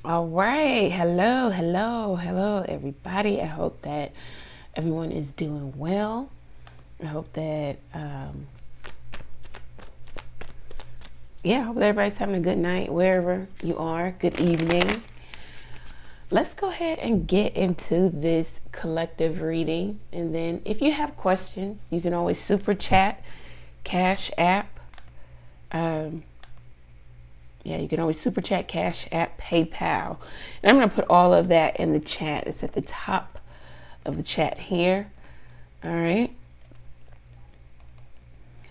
All right. Hello, hello, hello, everybody. I hope that everyone is doing well. I hope that, I hope that everybody's having a good night wherever you are. Good evening. Let's go ahead and get into this collective reading. And then if you have questions, you can always super chat, Cashapp. You can always super chat, Cashapp, PayPal. And I'm going to put all of that in the chat. It's at the top of the chat here. All right.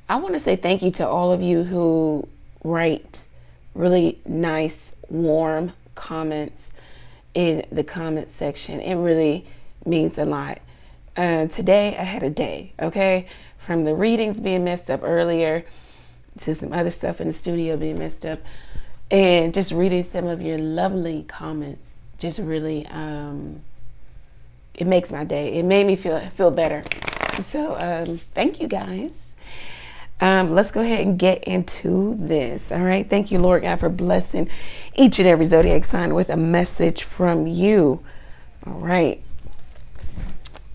I want to say thank you to all of you who write really nice, warm comments in the comment section. It really means a lot. Today I had a day, okay? From the readings being messed up earlier to some other stuff in the studio being messed up, and just reading some of your lovely comments just really it makes my day. It made me feel better. So thank you guys. Let's go ahead and get into this. All right. Thank you, Lord God, for blessing each and every zodiac sign with a message from you. All right.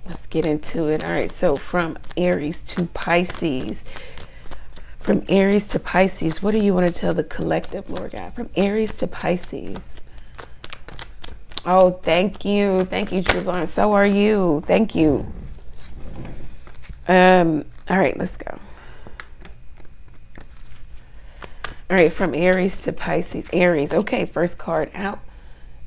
Let's get into it. All right. So from Aries to Pisces. From Aries to Pisces, what do you want to tell the collective, Lord God? From Aries to Pisces. Oh, thank you. Thank you, Trubon. So are you. Thank you. All right, let's go. All right, from Aries to Pisces. Aries, okay, first card out,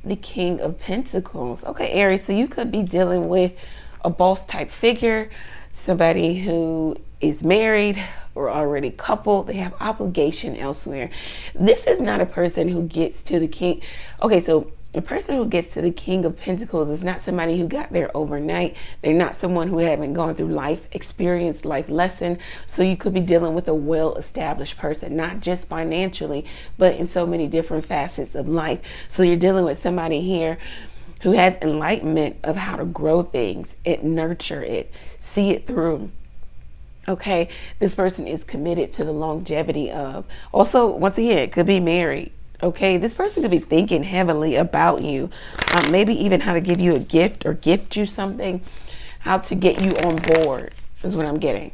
the King of Pentacles. Okay, Aries, so you could be dealing with a boss type figure, somebody who is married or already coupled. They have obligation elsewhere. This is not a person who gets to the king. Okay, so the person who gets to the King of Pentacles is not somebody who got there overnight. They're not someone who haven't gone through life experience, life lesson. So you could be dealing with a well-established person, not just financially, but in so many different facets of life. So you're dealing with somebody here who has enlightenment of how to grow things and nurture it, see it through. Okay, this person is committed to the longevity of. Also, once again, it could be married. Okay, this person could be thinking heavily about you. Maybe even how to give you a gift or gift you something. How to get you on board is what I'm getting.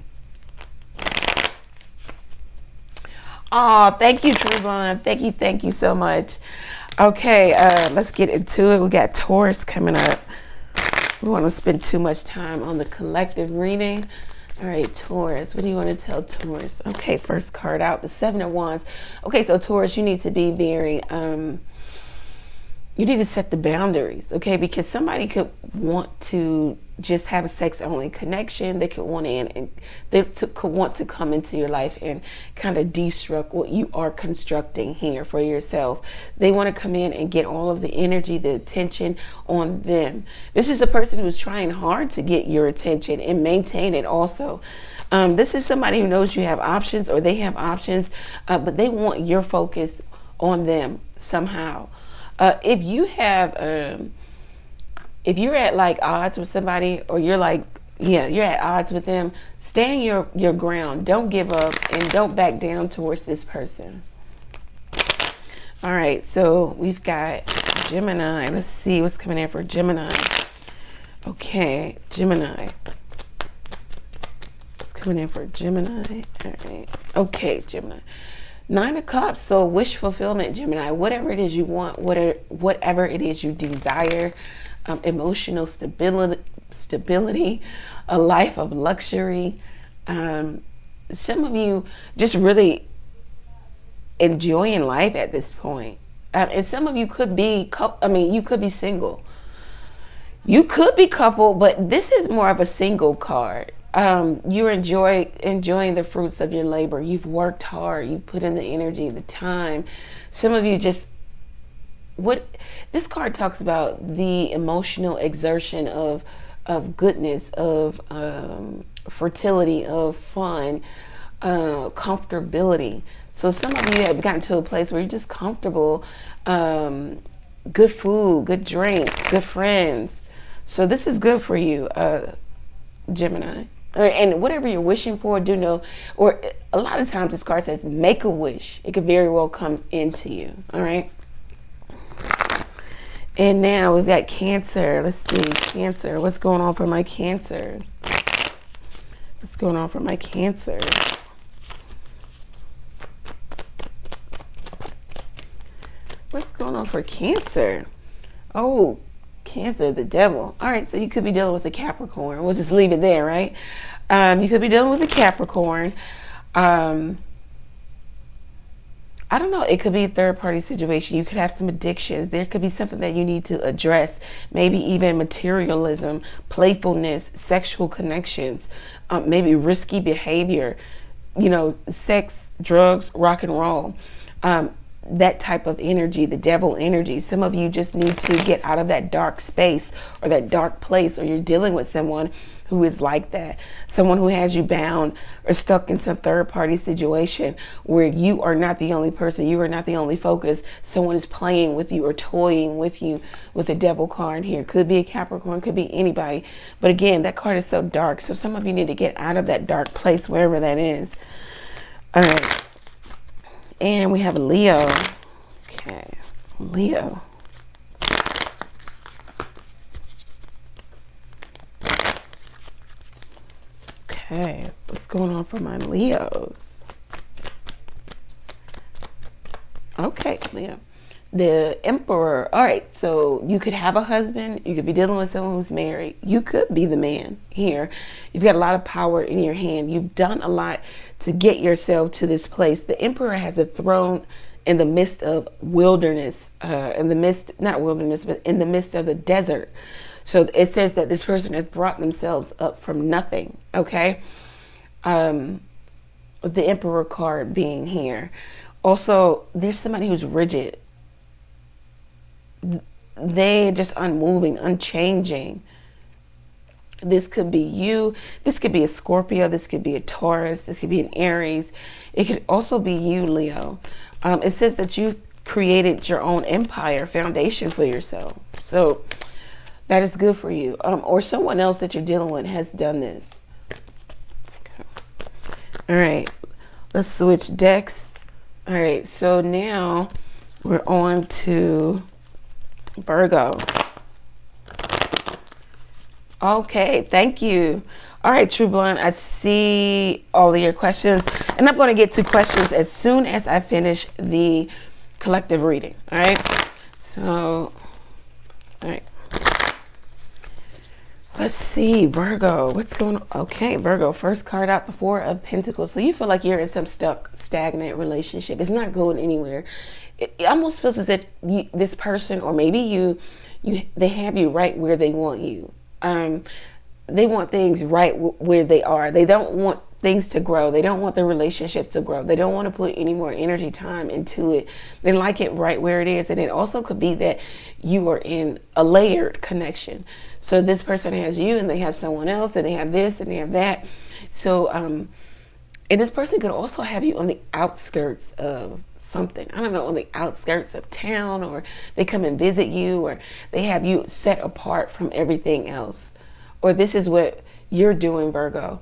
Oh, thank you, Trubon. Thank you so much. Okay, let's get into it. We got Taurus coming up. We want to spend too much time on the collective reading. All right, Taurus, what do you want to tell Taurus? Okay, first card out, the Seven of Wands. Okay, so Taurus, you need to be very, you need to set the boundaries, okay? Because somebody could want to just have a sex-only connection. They could want could want to come into your life and kind of destruct what you are constructing here for yourself. They want to come in and get all of the energy, the attention on them. This is a person who's trying hard to get your attention and maintain it also. This is somebody who knows you have options or they have options, but they want your focus on them somehow. If you have, if you're at like odds with somebody, or you're like, you're at odds with them, stand your ground. Don't give up and don't back down towards this person. All right, so we've got Gemini. Let's see what's coming in for Gemini. Okay, Gemini. What's coming in for Gemini? All right. Okay, Gemini. Nine of Cups, so wish fulfillment, Gemini. Whatever it is you want, whatever it is you desire, emotional stability, a life of luxury. Some of you just really enjoying life at this point. And some of you could be, you could be single. You could be coupled, but this is more of a single card. You're enjoying the fruits of your labor. You've worked hard. You've put in the energy, the time. Some of you just, what this card talks about, the emotional exertion of goodness, of fertility, of fun, comfortability. So some of you have gotten to a place where you're just comfortable, good food, good drink, good friends. So this is good for you, Gemini. And whatever you're wishing for, do know, or a lot of times this card says make a wish. It could very well come into you. All right. And now we've got Cancer. Let's see, Cancer. What's going on for my Cancers? What's going on for my Cancers? What's going on for Cancer? Oh, Cancer, the devil. All right, so you could be dealing with a Capricorn. We'll just leave it there, right? You could be dealing with a Capricorn. I don't know. It could be a third-party situation. You could have some addictions. There could be something that you need to address. Maybe even materialism, playfulness, sexual connections, maybe risky behavior, you know, sex, drugs, rock and roll. That type of energy, the devil energy. Some of you just need to get out of that dark space or that dark place, or you're dealing with someone who is like that. Someone who has you bound or stuck in some third party situation where you are not the only person, you are not the only focus. Someone is playing with you or toying with you with a devil card here. Could be a Capricorn, could be anybody. But again, that card is so dark. So some of you need to get out of that dark place, wherever that is. All right. And we have a Leo. Okay, Leo. Okay, what's going on for my Leos? Okay, Leo. The Emperor. All right, so you could have a husband. You could be dealing with someone who's married. You could be the man here. You've got a lot of power in your hand. You've done a lot to get yourself to this place. The Emperor has a throne in the midst of wilderness, in the midst, not wilderness, but in the midst of the desert. So it says that this person has brought themselves up from nothing, okay? The Emperor card being here. Also, there's somebody who's rigid. They're just unmoving, unchanging. This could be you. This could be a Scorpio. This could be a Taurus. This could be an Aries. It could also be you, Leo. It says that you've created your own empire, foundation for yourself. So that is good for you. Or someone else that you're dealing with has done this. Okay. All right. Let's switch decks. All right. So now we're on to Virgo. Okay, thank you. All right, True Blonde, I see all of your questions, and I'm going to get to questions as soon as I finish the collective reading. All right, so, all right. Let's see, Virgo, what's going on? Okay, Virgo, first card out, the Four of Pentacles. So you feel like you're in some stuck, stagnant relationship. It's not going anywhere. It almost feels as if this person, or maybe they have you right where they want you. They want things right where they are. They don't want things to grow. They don't want the relationship to grow. They don't want to put any more energy, time into it. They like it right where it is. And it also could be that you are in a layered connection. So this person has you, and they have someone else, and they have this, and they have that. So, and this person could also have you on the outskirts of something. I don't know, on the outskirts of town, or they come and visit you, or they have you set apart from everything else. Or this is what you're doing, Virgo.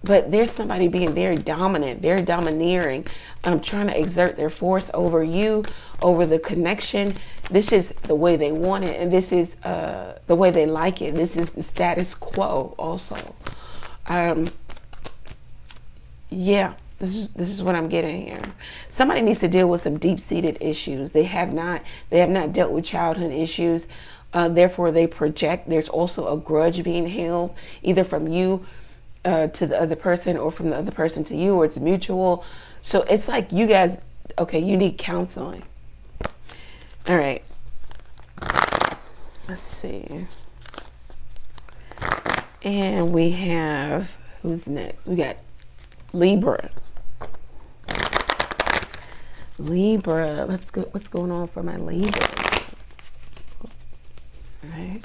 But there's somebody being very dominant, very domineering, trying to exert their force over you, over the connection. This is the way they want it, and this is the way they like it. This is the status quo also. Yeah, this is what I'm getting here. Somebody needs to deal with some deep-seated issues. They have not dealt with childhood issues. Therefore, they project. There's also a grudge being held, either from you to the other person, or from the other person to you, or it's mutual. So it's like you guys, okay, you need counseling. All right. Let's see. And we have, who's next? We got Libra. Libra. Let's go. What's going on for my Libra? All right.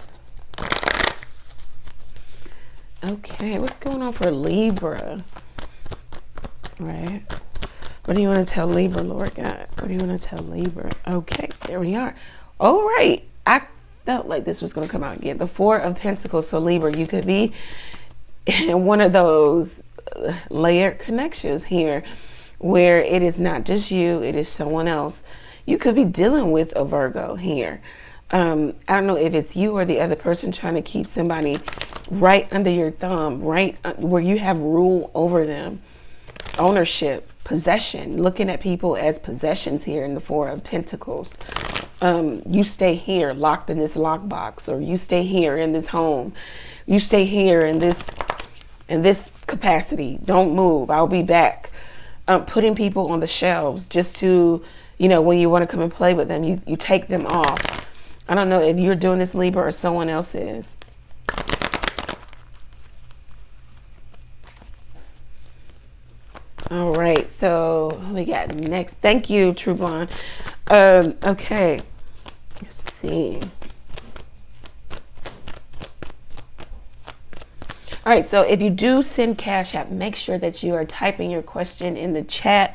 Okay, what's going on for Libra? All right. What do you want to tell Libra, Lord God? What do you want to tell Libra? Okay, there we are. All right. I felt like this was going to come out again. The Four of Pentacles. So Libra, you could be in one of those layered connections here where it is not just you, it is someone else. You could be dealing with a Virgo here. I don't know if it's you or the other person trying to keep somebody right under your thumb, right where you have rule over them, ownership, possession, looking at people as possessions here in the Four of Pentacles. You stay here locked in this lockbox, or you stay here in this home, you stay here in this capacity, don't move, I'll be back. Putting people on the shelves just to, you know, when you want to come and play with them, you take them off. I don't know if you're doing this, Libra, or someone else is. All right, so we got next. Thank you, True Blonde. Okay, let's see. All right, so if you do send Cash App, make sure that you are typing your question in the chat.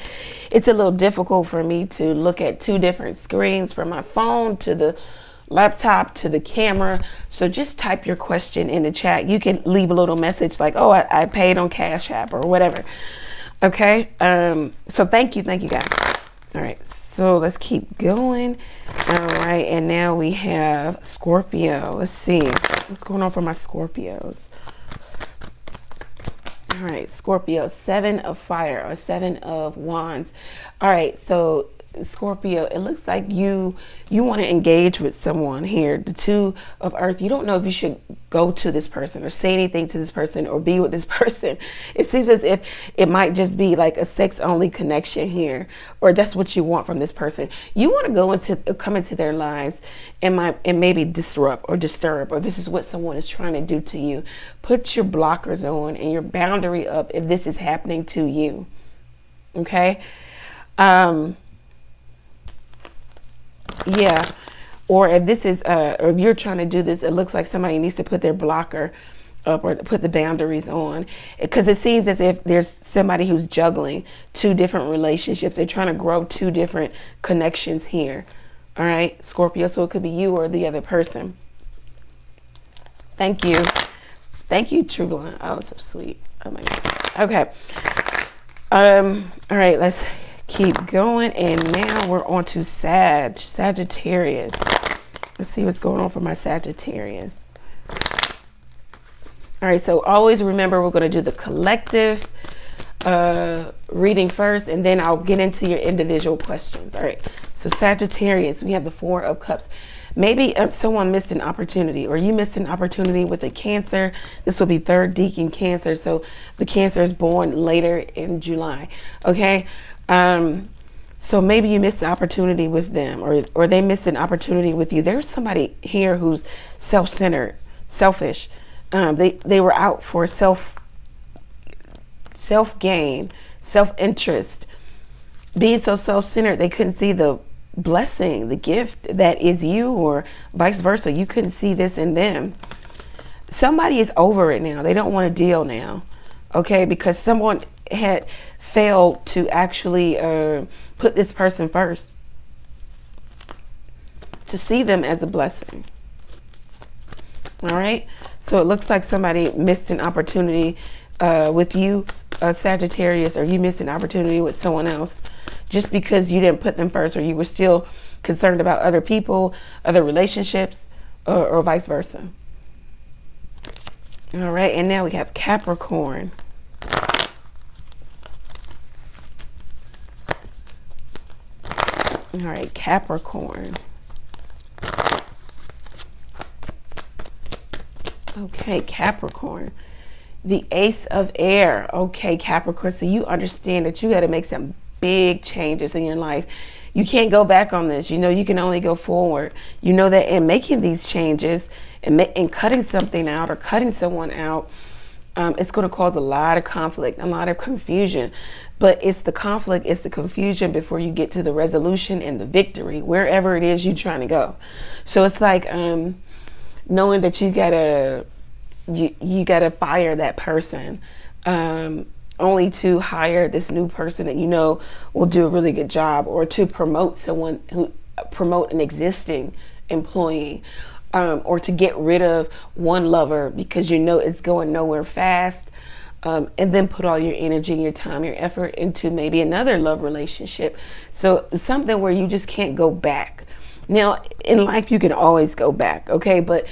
It's a little difficult for me to look at two different screens, from my phone to the laptop to the camera. So just type your question in the chat. You can leave a little message like, oh, I paid on Cash App or whatever. Okay, so thank you guys. All right, so let's keep going. All right, and now we have Scorpio. Let's see what's going on for my Scorpios. All right, Scorpio, 7 of fire or 7 of wands. All right, so Scorpio, it looks like you want to engage with someone here. The 2 of earth, you don't know if you should go to this person or say anything to this person or be with this person. It seems as if it might just be like a sex only connection here, or that's what you want from this person. You want to come into their lives and maybe disrupt or disturb, or this is what someone is trying to do to you. Put your blockers on and your boundary up if this is happening to you. Okay. Yeah, or if this is or if you're trying to do this, it looks like somebody needs to put their blocker up or put the boundaries on, because it seems as if there's somebody who's juggling 2 different relationships. They're trying to grow 2 different connections here. All right, Scorpio, so it could be you or the other person. Thank you, True Blonde. Oh, so sweet. Oh my God. Okay. All right, let's keep going, and now we're on to Sagittarius. Let's see what's going on for my Sagittarius. All right, so always remember, we're going to do the collective reading first, and then I'll get into your individual questions. All right, so Sagittarius, we have the 4 of Cups. Maybe someone missed an opportunity, or you missed an opportunity with a Cancer. This will be 3rd decan Cancer, so the Cancer is born later in July. Okay. So maybe you missed an opportunity with them, or they missed an opportunity with you. There's somebody here who's self-centered, selfish. They were out for self-gain, self-interest. Being so self-centered, they couldn't see the blessing, the gift that is you, or vice versa. You couldn't see this in them. Somebody is over it now. They don't want to deal now. Okay, because someone had failed to actually put this person first, to see them as a blessing. All right, so it looks like somebody missed an opportunity with you, Sagittarius, or you missed an opportunity with someone else just because you didn't put them first, or you were still concerned about other people, other relationships, or vice versa. All right, and now we have Capricorn. All right, Capricorn. Okay, Capricorn. The Ace of Air. Okay, Capricorn. So you understand that you got to make some big changes in your life. You can't go back on this. You know, you can only go forward. You know that in making these changes and cutting something out or cutting someone out, it's going to cause a lot of conflict, a lot of confusion. But it's the conflict, it's the confusion before you get to the resolution and the victory, wherever it is you're trying to go. So it's like knowing that you gotta fire that person, only to hire this new person that you know will do a really good job, or to promote an existing employee, or to get rid of one lover because you know it's going nowhere fast. And then put all your energy, your time, your effort into maybe another love relationship. So something where you just can't go back. Now, in life, you can always go back, okay? But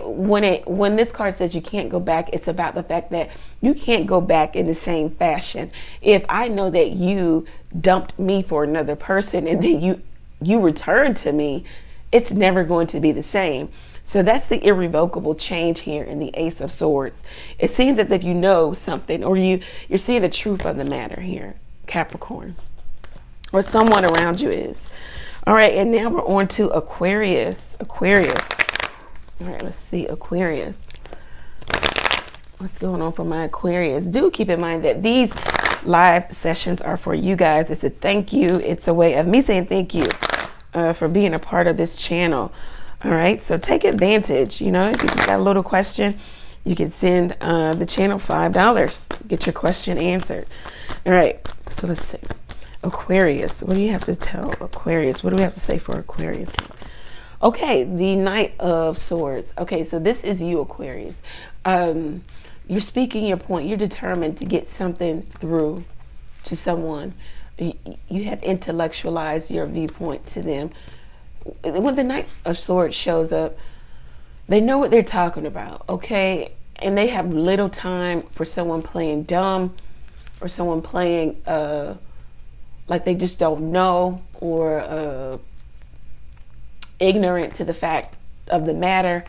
when this card says you can't go back, it's about the fact that you can't go back in the same fashion. If I know that you dumped me for another person and then you return to me, it's never going to be the same. So that's the irrevocable change here in the Ace of Swords. It seems as if you know something, or you're seeing the truth of the matter here, Capricorn, or someone around you is. All right, and now we're on to Aquarius. Aquarius. All right, let's see, Aquarius. What's going on for my Aquarius? Do keep in mind that these live sessions are for you guys. It's a thank you. It's a way of me saying thank you for being a part of this channel. All right, so take advantage. You know, if you got a little question, you can send the channel $5. Get your question answered. All right, so let's see. Aquarius, what do you have to tell Aquarius? What do we have to say for Aquarius? Okay, the Knight of Swords. Okay, so this is you, Aquarius. You're speaking your point. You're determined to get something through to someone. You have intellectualized your viewpoint to them. When the Knight of Swords shows up, they know what they're talking about, okay? And they have little time for someone playing dumb or someone playing like they just don't know, or ignorant to the fact of the matter.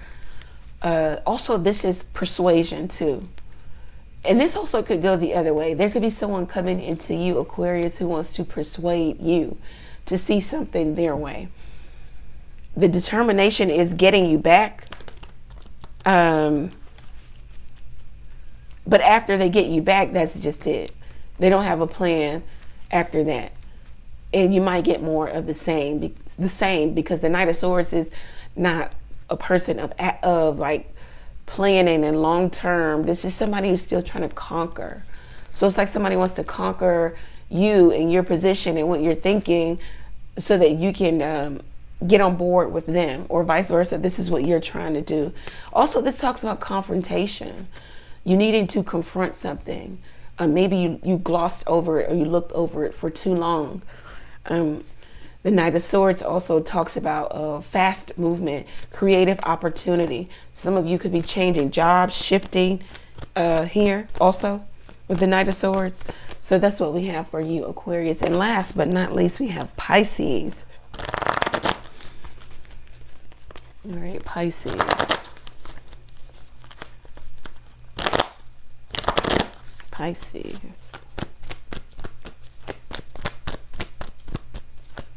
Also, this is persuasion too. And this also could go the other way. There could be someone coming into you, Aquarius, who wants to persuade you to see something their way. The determination is getting you back. But after they get you back, that's just it. They don't have a plan after that. And you might get more of the same because the Knight of Swords is not a person of like planning and long term. This is somebody who's still trying to conquer. So it's like somebody wants to conquer you and your position and what you're thinking so that you can get on board with them, or vice versa. This is what you're trying to do. Also, this talks about confrontation. You needing to confront something. Maybe you glossed over it or you looked over it for too long. The Knight of Swords also talks about fast movement, creative opportunity. Some of you could be changing jobs, shifting here also with the Knight of Swords. So that's what we have for you, Aquarius. And last but not least, we have Pisces. All right, Pisces. Pisces.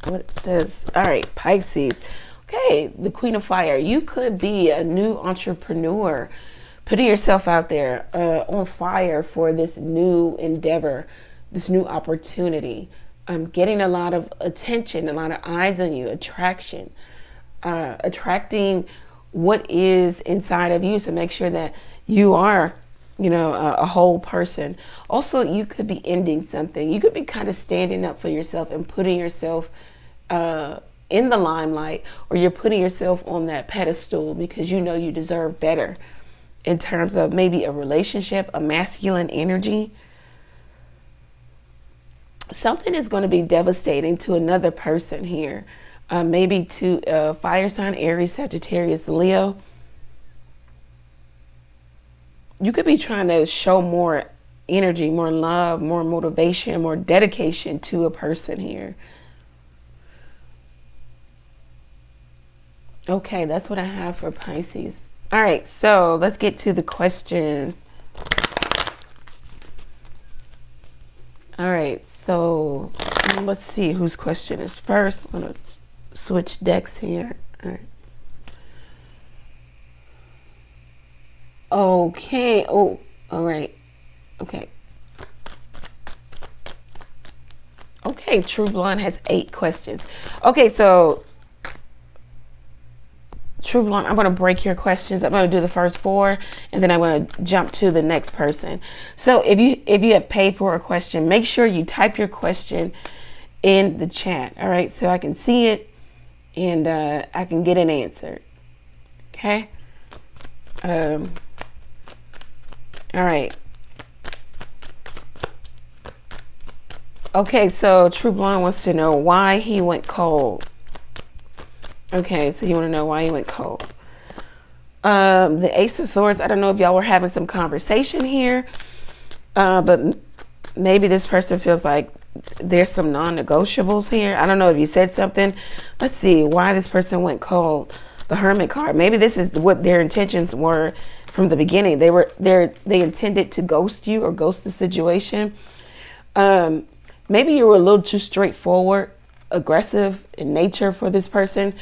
What does, all right, Pisces. Okay, the Queen of Fire. You could be a new entrepreneur, putting yourself out there on fire for this new endeavor, this new opportunity. Getting a lot of attention, a lot of eyes on you, attraction. Attracting what is inside of you, so make sure that you are, you know, a whole person. Also, you could be ending something. You could be kind of standing up for yourself and putting yourself in the limelight, or you're putting yourself on that pedestal because you know you deserve better in terms of maybe a relationship, a masculine energy. Something is going to be devastating to another person here. Maybe to fire sign, Aries, Sagittarius, Leo. You could be trying to show more energy, more love, more motivation, more dedication to a person here. Okay, that's what I have for Pisces. All right, so let's get to the questions. All right, so let's see whose question is first. I'm going to switch decks here. All right. Okay. Oh, all right. Okay. Okay, True Blonde has 8 questions. Okay, so True Blonde, I'm going to break your questions. I'm going to do the first 4, and then I'm going to jump to the next person. So if you have paid for a question, make sure you type your question in the chat. All right, so I can see it and I can get it answered. Okay. All right. Okay, so True Blonde wants to know why he went cold. Okay, so you want to know why he went cold. The Ace of Swords, I don't know if y'all were having some conversation here, but maybe this person feels like there's some non-negotiables here. I don't know if you said something. Let's see why this person went cold. The Hermit card. Maybe this is what their intentions were from the beginning. They intended to ghost you or ghost the situation. Maybe you were a little too straightforward, aggressive in nature for this person.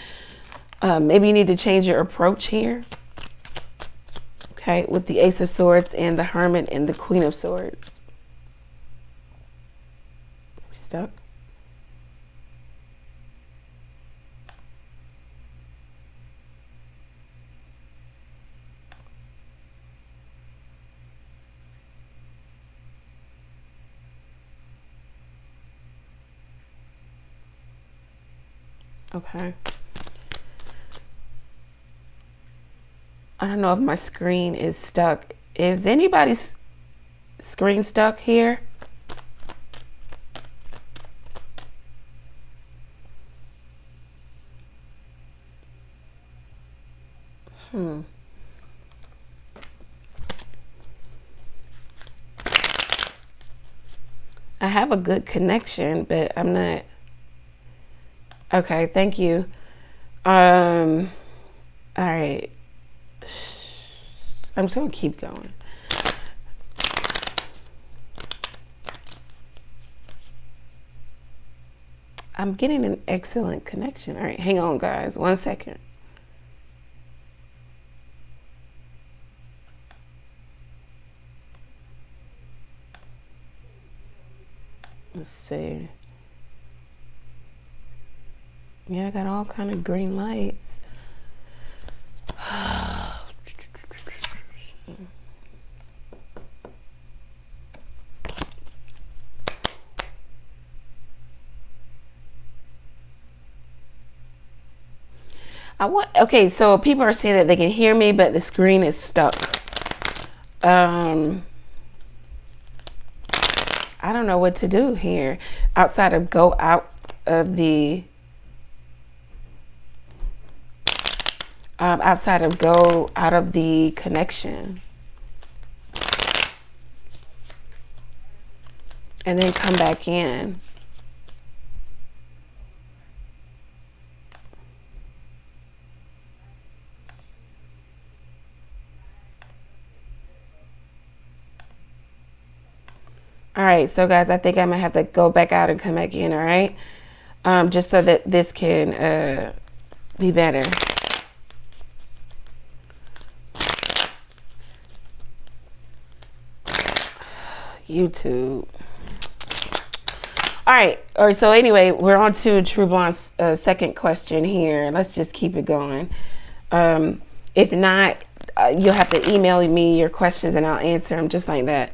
Maybe you need to change your approach here. Okay, with the Ace of Swords and the Hermit and the Queen of Swords. Stuck. Okay. I don't know if my screen is stuck. Is anybody's screen stuck here? I have a good connection, but I'm not. Okay, thank you. All right. I'm just gonna keep going. I'm getting an excellent connection. All right, hang on, guys. 1 second. Let's see. Yeah, I got all kind of green lights. Okay, so people are saying that they can hear me, but the screen is stuck. I don't know what to do here outside of go out of the connection and then come back in. All right, so guys, I think I'm gonna have to go back out and come back in, all right? Just so that this can be better. YouTube. All right, so anyway, we're on to True Blonde's second question here. Let's just keep it going. If not, you'll have to email me your questions and I'll answer them just like that.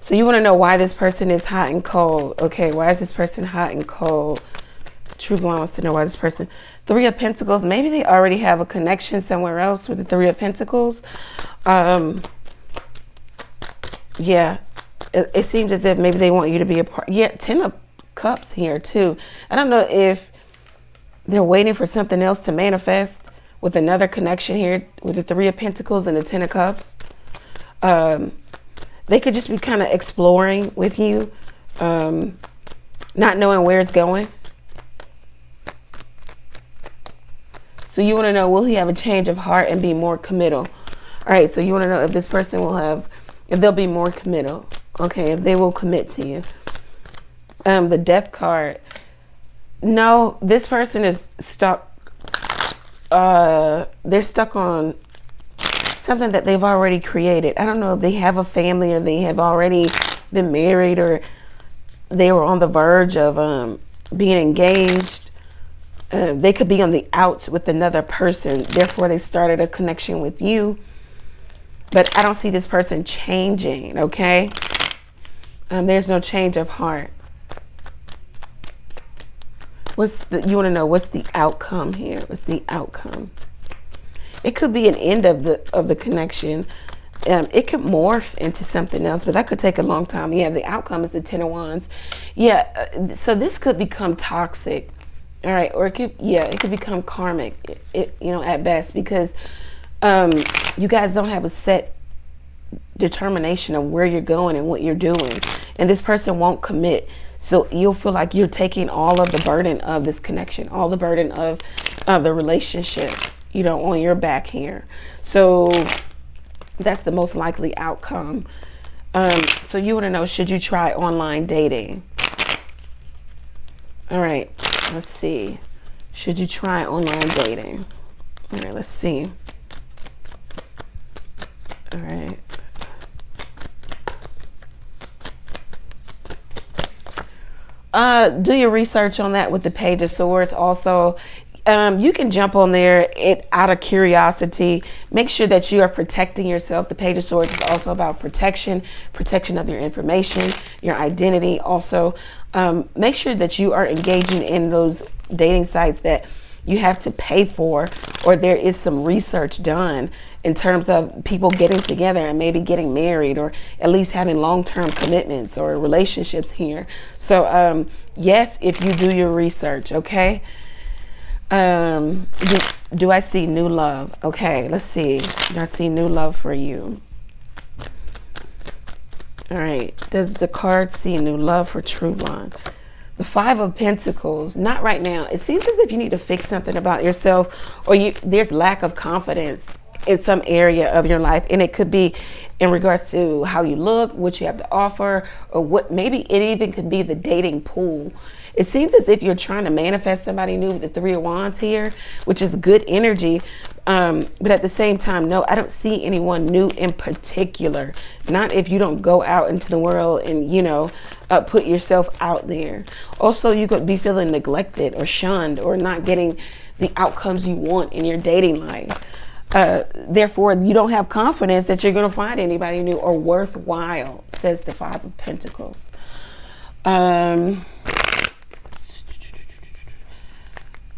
So you want to know why this person is hot and cold. Okay, why is this person hot and cold? True Blonde wants to know why this person. Three of Pentacles. Maybe they already have a connection somewhere else with the Three of Pentacles. Yeah, it seems as if maybe they want you to be a part. Yeah, 10 of Cups here too. I don't know if they're waiting for something else to manifest with another connection here with the Three of Pentacles and the 10 of Cups. They could just be kind of exploring with you, not knowing where it's going. So you want to know, will he have a change of heart and be more committal? All right, so you want to know if this person will have, if they'll be more committal. Okay, if they will commit to you. The Death card. No, this person is stuck. They're stuck on something that they've already created. I don't know if they have a family or they have already been married or they were on the verge of being engaged. They could be on the outs with another person. Therefore, they started a connection with you. But I don't see this person changing, okay? There's no change of heart. You want to know what's the outcome here? What's the outcome? It could be an end of the connection. It could morph into something else, but that could take a long time. Yeah, the outcome is the 10 of Wands. Yeah, so this could become toxic. All right, or it could become karmic, you know, at best, because you guys don't have a set determination of where you're going and what you're doing, and this person won't commit. So you'll feel like you're taking all of the burden of this connection, all the burden of the relationship, you know, on your back here. So that's the most likely outcome. So you want to know, should you try online dating? All right, let's see. Should you try online dating? All right, let's see. All right. Do your research on that with the Page of Swords. Also, you can jump on there out of curiosity. Make sure that you are protecting yourself. The Page of Swords is also about protection of your information, your identity. Also, make sure that you are engaging in those dating sites that you have to pay for, or there is some research done in terms of people getting together and maybe getting married, or at least having long-term commitments or relationships here. So yes, if you do your research. Okay. Do I see new love? Okay, let's see. Do I see new love for you? All right, does the card see new love for True Blonde? The Five of Pentacles, not right now. It seems as if you need to fix something about yourself, or there's lack of confidence in some area of your life. And it could be in regards to how you look, what you have to offer, or what, maybe it even could be the dating pool. It seems as if you're trying to manifest somebody new with the Three of Wands here, which is good energy. But at the same time, no, I don't see anyone new in particular. Not if you don't go out into the world and, you know, put yourself out there. Also, you could be feeling neglected or shunned, or not getting the outcomes you want in your dating life. Therefore, you don't have confidence that you're going to find anybody new or worthwhile, says the Five of Pentacles.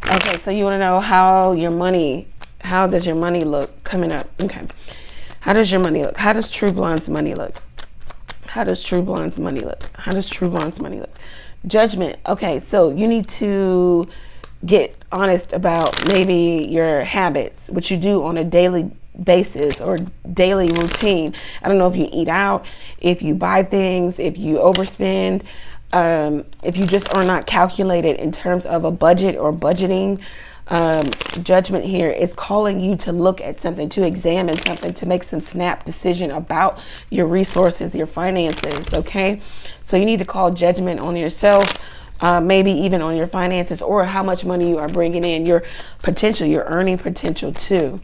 Okay, so you want to know how does your money look coming up? Okay. How does your money look? How does True Blonde's money look? How does True Blonde's money look? How does True Blonde's money look? Judgment. Okay, so you need to get honest about maybe your habits, what you do on a daily basis or daily routine. I don't know if you eat out, if you buy things, if you overspend, if you just are not calculated in terms of a budget or budgeting. Judgment here is calling you to look at something, to examine something, to make some snap decision about your resources, your finances. Okay, so you need to call judgment on yourself, maybe even on your finances, or how much money you are bringing in, your potential, your earning potential too.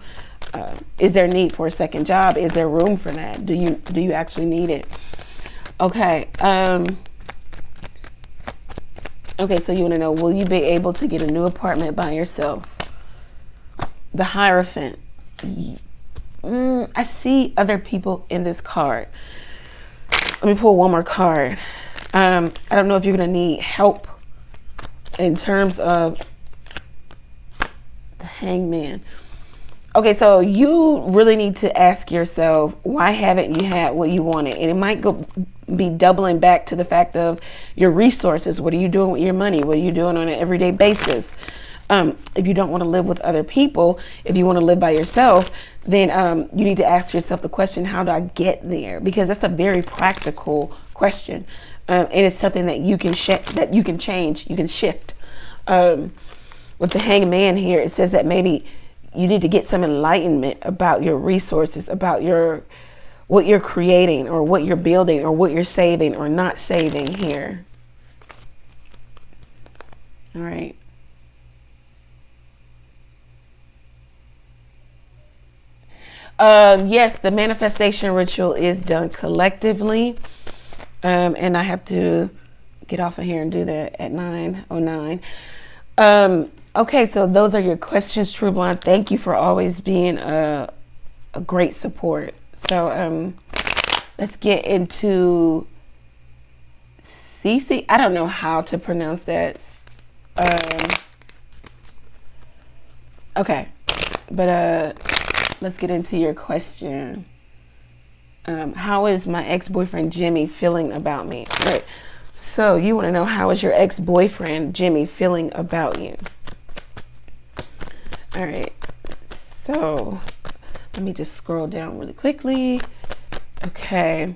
Is there need for a second job? Is there room for that? Do you actually need it? Okay. Okay, so you want to know, will you be able to get a new apartment by yourself? The Hierophant. I see other people in this card. Let me pull one more card. I don't know if you're going to need help in terms of the Hangman. Okay, so you really need to ask yourself, why haven't you had what you wanted? And it might be doubling back to the fact of your resources. What are you doing with your money? What are you doing on an everyday basis? If you don't want to live with other people, if you want to live by yourself, then you need to ask yourself the question, how do I get there? Because that's a very practical question. And it's something that you can change, you can shift. With the Hangman here, it says that maybe you need to get some enlightenment about your resources, about what you're creating, or what you're building, or what you're saving or not saving here. All right. Yes, the manifestation ritual is done collectively. And I have to get off of here and do that at 9:09. Okay, so those are your questions, True Blonde. Thank you for always being a great support. So let's get into Cece. I don't know how to pronounce that. Okay, but let's get into your question. How is my ex-boyfriend Jimmy feeling about me? Right. So you want to know, how is your ex-boyfriend Jimmy feeling about you? All right. So let me just scroll down really quickly. Okay.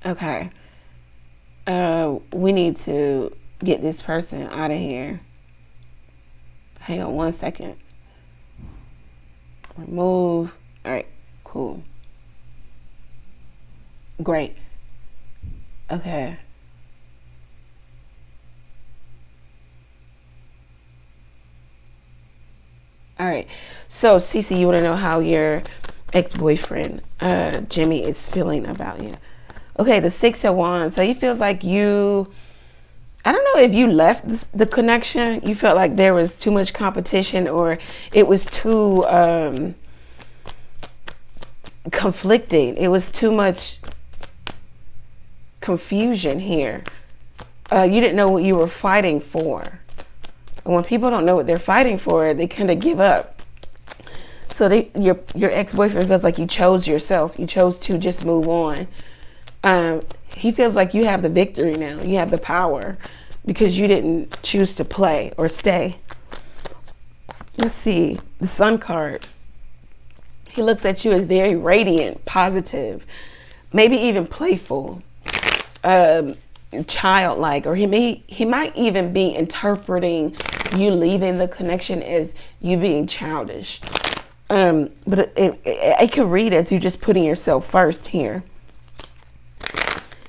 Okay. We need to get this person out of here. Hang on one second. Remove. All right. Cool. Great. Okay. All right. So, Cece, you want to know how your ex-boyfriend, Jimmy, is feeling about you. Okay, the 6 of Wands. So he feels like you, I don't know if you left the connection. You felt like there was too much competition, or it was too conflicting. It was too much confusion here. You didn't know what you were fighting for. And when people don't know what they're fighting for, they kind of give up. So your ex-boyfriend feels like you chose yourself. You chose to just move on. He feels like you have the victory now. You have the power because you didn't choose to play or stay. Let's see, the Sun card. He looks at you as very radiant, positive, maybe even playful, childlike, or he might even be interpreting you leaving the connection as you being childish. But it could read as you just putting yourself first here.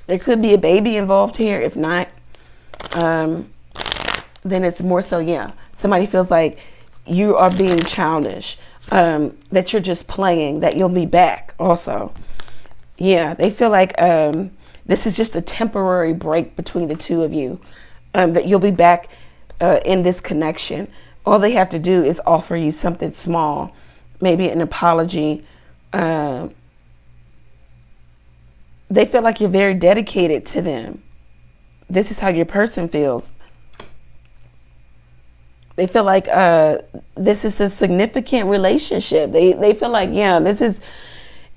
There could be a baby involved here. If not, then it's more so, yeah, somebody feels like you are being childish, that you're just playing, that you'll be back also. Yeah, they feel like this is just a temporary break between the two of you, that you'll be back in this connection. All they have to do is offer you something small, maybe an apology. They feel like you're very dedicated to them. This is how your person feels. They feel like this is a significant relationship. They feel like, yeah,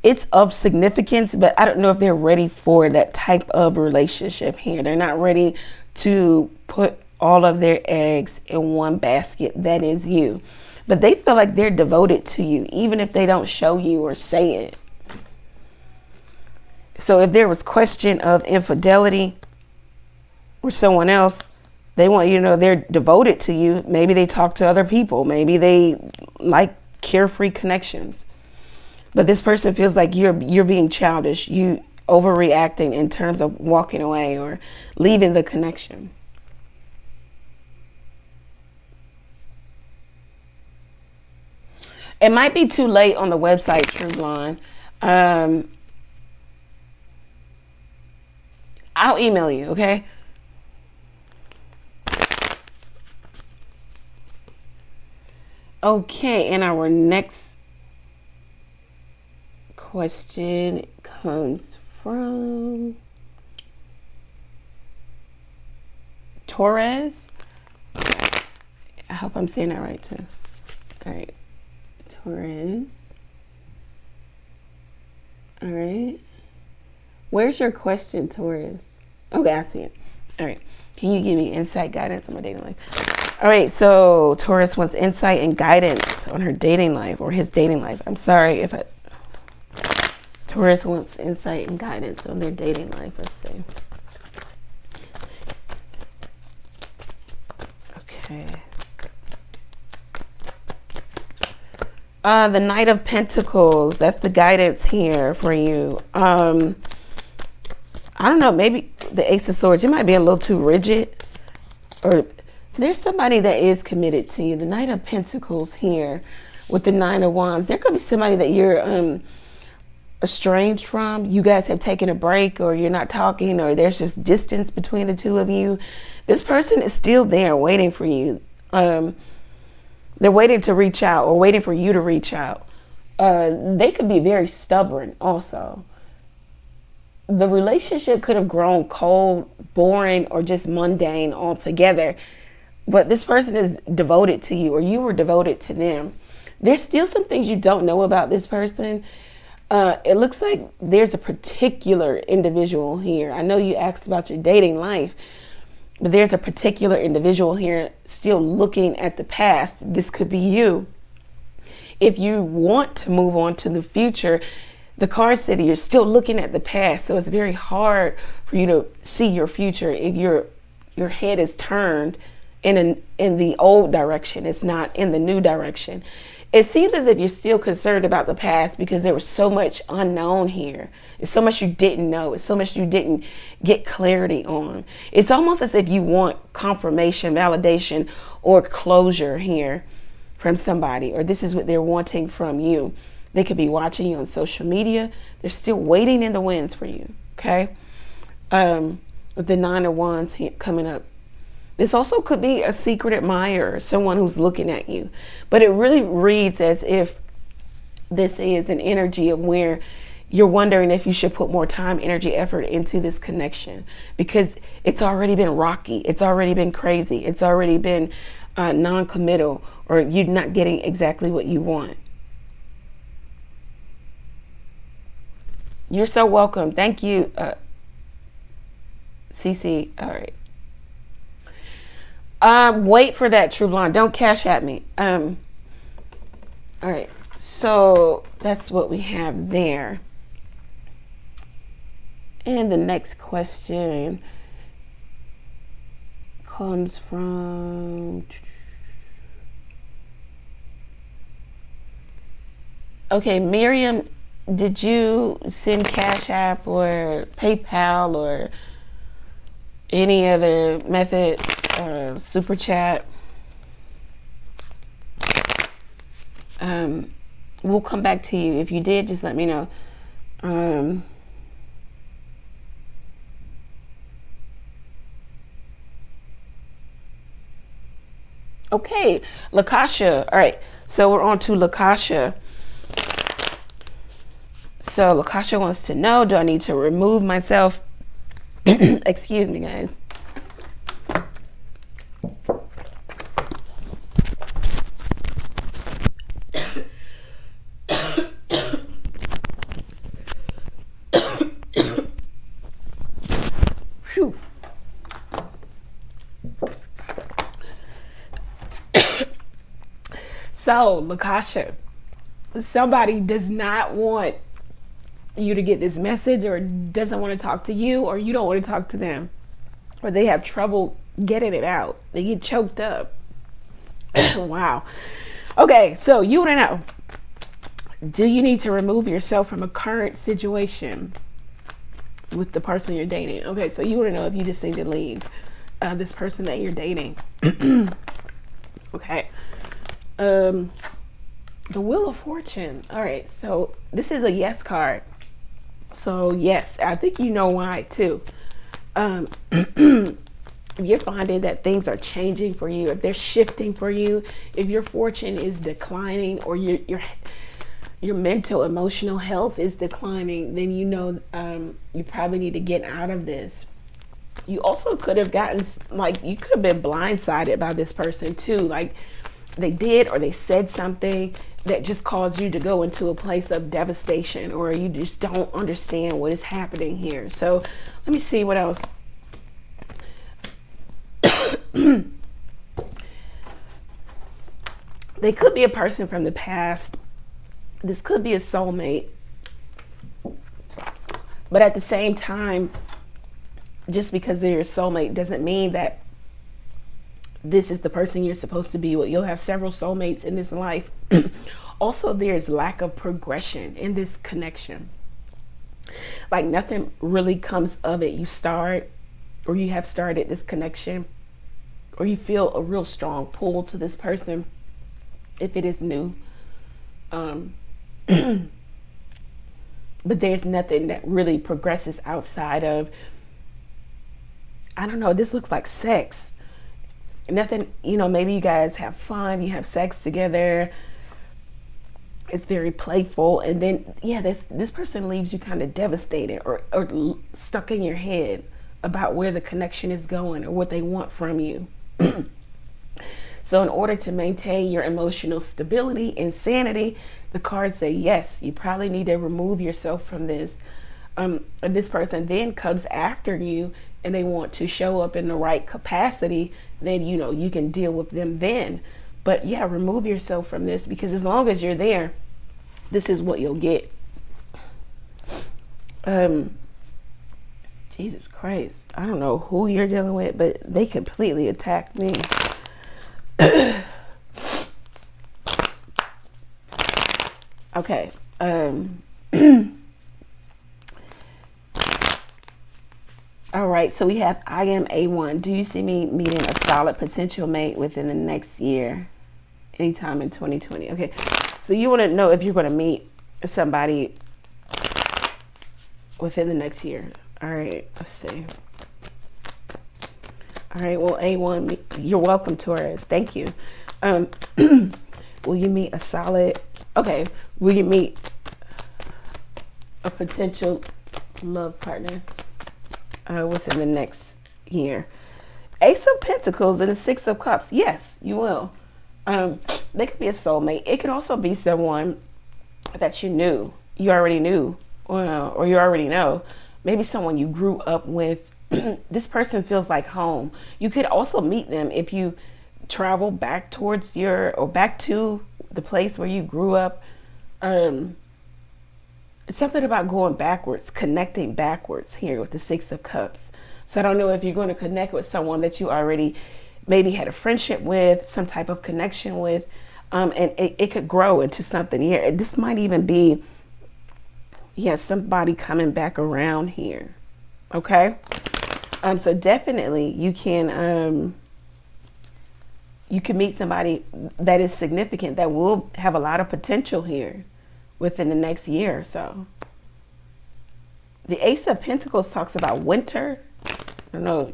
it's of significance, but I don't know if they're ready for that type of relationship here. They're not ready to put all of their eggs in one basket. That is you. But they feel like they're devoted to you, even if they don't show you or say it. So if there was question of infidelity or someone else, they want you to know they're devoted to you. Maybe they talk to other people. Maybe they like carefree connections. But this person feels like you're being childish. You overreacting in terms of walking away or leaving the connection. It might be too late on the website, True Blonde. I'll email you, okay? Okay, and our next question comes from Taurus. I hope I'm saying that right too. All right, Taurus. All right. Where's your question, Taurus? Okay, I see it. All right. Can you give me insight, guidance on my dating life? All right. So Taurus wants insight and guidance on her dating life, or his dating life. I'm sorry if Taurus wants insight and guidance on their dating life. Let's see. Okay. The Knight of Pentacles. That's the guidance here for you. I don't know, maybe the Ace of Swords, you might be a little too rigid, or there's somebody that is committed to you. The Knight of Pentacles here with the Nine of Wands. There could be somebody that you're estranged from. You guys have taken a break, or you're not talking, or there's just distance between the two of you. This person is still there waiting for you. They're waiting to reach out, or waiting for you to reach out. They could be very stubborn also. The relationship could have grown cold, boring, or just mundane altogether. But this person is devoted to you, or you were devoted to them. There's still some things you don't know about this person. It looks like there's a particular individual here. I know you asked about your dating life, but there's a particular individual here still looking at the past. This could be you. If you want to move on to the future, the card said you're still looking at the past. So it's very hard for you to see your future if your head is turned in the old direction. It's not in the new direction. It seems as if you're still concerned about the past because there was so much unknown here. It's so much you didn't know. It's so much you didn't get clarity on. It's almost as if you want confirmation, validation, or closure here from somebody, or this is what they're wanting from you. They could be watching you on social media. They're still waiting in the winds for you, okay? With the 9 of Wands coming up. This also could be a secret admirer, someone who's looking at you. But it really reads as if this is an energy of where you're wondering if you should put more time, energy, effort into this connection, because it's already been rocky. It's already been crazy. It's already been non-committal, or you're not getting exactly what you want. You're so welcome. Thank you, CC. All right. Wait for that, True Blonde. Don't cash at me. All right. So that's what we have there. And the next question comes from... Okay, Miriam, did you send Cash App or PayPal or any other method, super chat? We'll come back to you. If you did, just let me know. Okay, Lakasha. All right, so we're on to Lakasha. So Lakasha wants to know, do I need to remove myself? Excuse me, guys. Phew. So, Lakasha, somebody does not want you to get this message, or doesn't want to talk to you, or you don't want to talk to them, or they have trouble getting it out. They get choked up. Wow. Okay, so you want to know, do you need to remove yourself from a current situation with the person you're dating? Okay, so you want to know if you just need to leave this person that you're dating. Okay. The Wheel of Fortune. All right, so this is a yes card. So yes, I think you know why too. You're finding that things are changing for you, if they're shifting for you, if your fortune is declining, or your mental, emotional health is declining, then you know you probably need to get out of this. You also could have gotten, like, you could have been blindsided by this person too. Like, they did or they said something that just caused you to go into a place of devastation, or you just don't understand what is happening here. So let me see what else. They could be a person from the past. This could be a soulmate. But at the same time, just because they're your soulmate doesn't mean that this is the person you're supposed to be with. You'll have several soulmates in this life. Also, there's lack of progression in this connection. Like, nothing really comes of it. You start, or you have started this connection, or you feel a real strong pull to this person if it is new. But there's nothing that really progresses outside of, I don't know, this looks like sex. Nothing, maybe you guys have fun, you have sex together, it's very playful, and then this person leaves you kind of devastated or stuck in your head about where the connection is going or what they want from you. So in order to maintain your emotional stability and sanity, the cards say, yes, you probably need to remove yourself from this. If this person then comes after you and they want to show up in the right capacity, then, you know, you can deal with them then. But yeah, remove yourself from this, because as long as you're there, this is what you'll get. Jesus Christ. I don't know who you're dealing with, but they completely attacked me. Okay. All right, so we have I am A1. Do you see me meeting a solid potential mate within the next year? Anytime in 2020. Okay, so you want to know if you're going to meet somebody within the next year. All right, let's see. All right, well, A1, you're welcome, Taurus. Thank you. Will you meet a solid, okay, will you meet a potential love partner within the next year? Ace of Pentacles and the Six of Cups. Yes, you will. They could be a soulmate. It could also be someone that you already knew, or you already know. Maybe someone you grew up with. This person feels like home. You could also meet them if you travel back towards back to the place where you grew up. It's something about going backwards, connecting backwards here with the Six of Cups. So I don't know if you're going to connect with someone that you already maybe had a friendship with, some type of connection with, and it could grow into something here. This might even be, somebody coming back around here. Okay. So definitely you can meet somebody that is significant, that will have a lot of potential here within the next year or so. The Ace of Pentacles talks about winter. I don't know,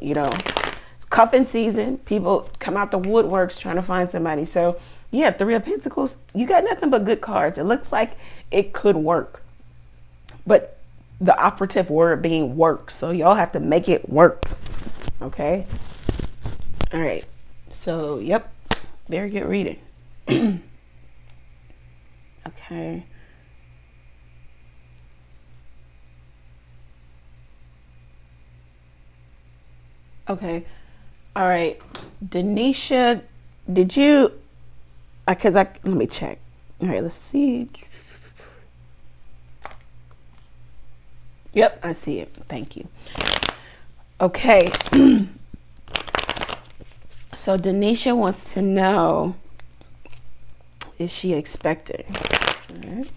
cuffing season. People come out the woodworks trying to find somebody. So yeah, Three of Pentacles, you got nothing but good cards. It looks like it could work, but the operative word being work. So y'all have to make it work. Okay. All right. So, yep. Very good reading. Okay. Okay. All right. Denisha, did you, let me check. All right, let's see. Yep, I see it. Thank you. Okay. So Denisha wants to know, is she expecting? All right.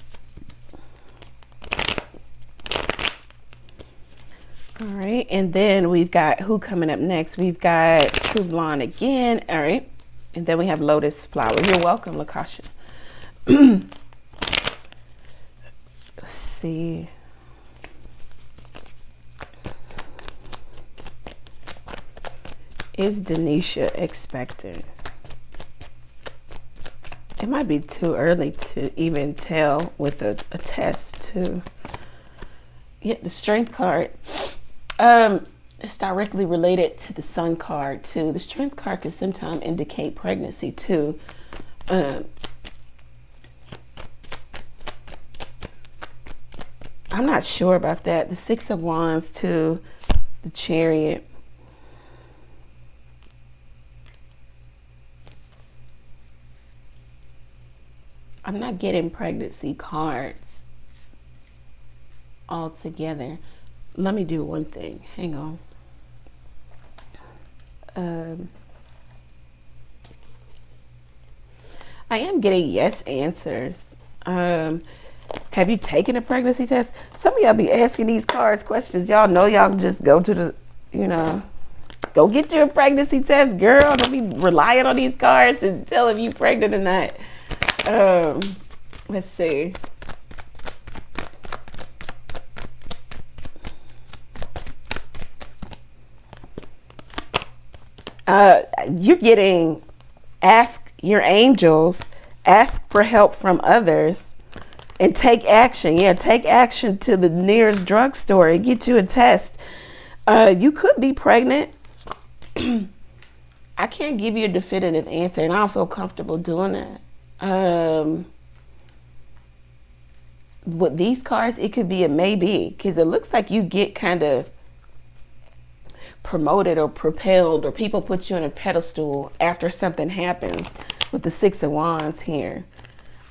All right, and then we've got who coming up next? We've got True Blonde again. All right, and then we have Lotus Flower. You're welcome, Lakasha. Let's see. Is Denisha expecting? It might be too early to even tell with a test too. Yeah, the Strength card. It's directly related to the Sun card too. The Strength card can sometimes indicate pregnancy too. I'm not sure about that. The Six of Wands too. The Chariot. I'm not getting pregnancy cards all together. Let me do one thing. Hang on. I am getting yes answers. Have you taken a pregnancy test? Some of y'all be asking these cards questions. Y'all know y'all can just go to the, go get your pregnancy test, girl. Don't be relying on these cards and tell if you pregnant or not. Let's see. You're getting ask your angels, ask for help from others, and take action. Yeah, take action to the nearest drugstore and get you a test. You could be pregnant. I can't give you a definitive answer, and I don't feel comfortable doing that. With these cards, it could be a maybe, because it looks like you get kind of promoted or propelled, or people put you on a pedestal after something happens with the Six of Wands here.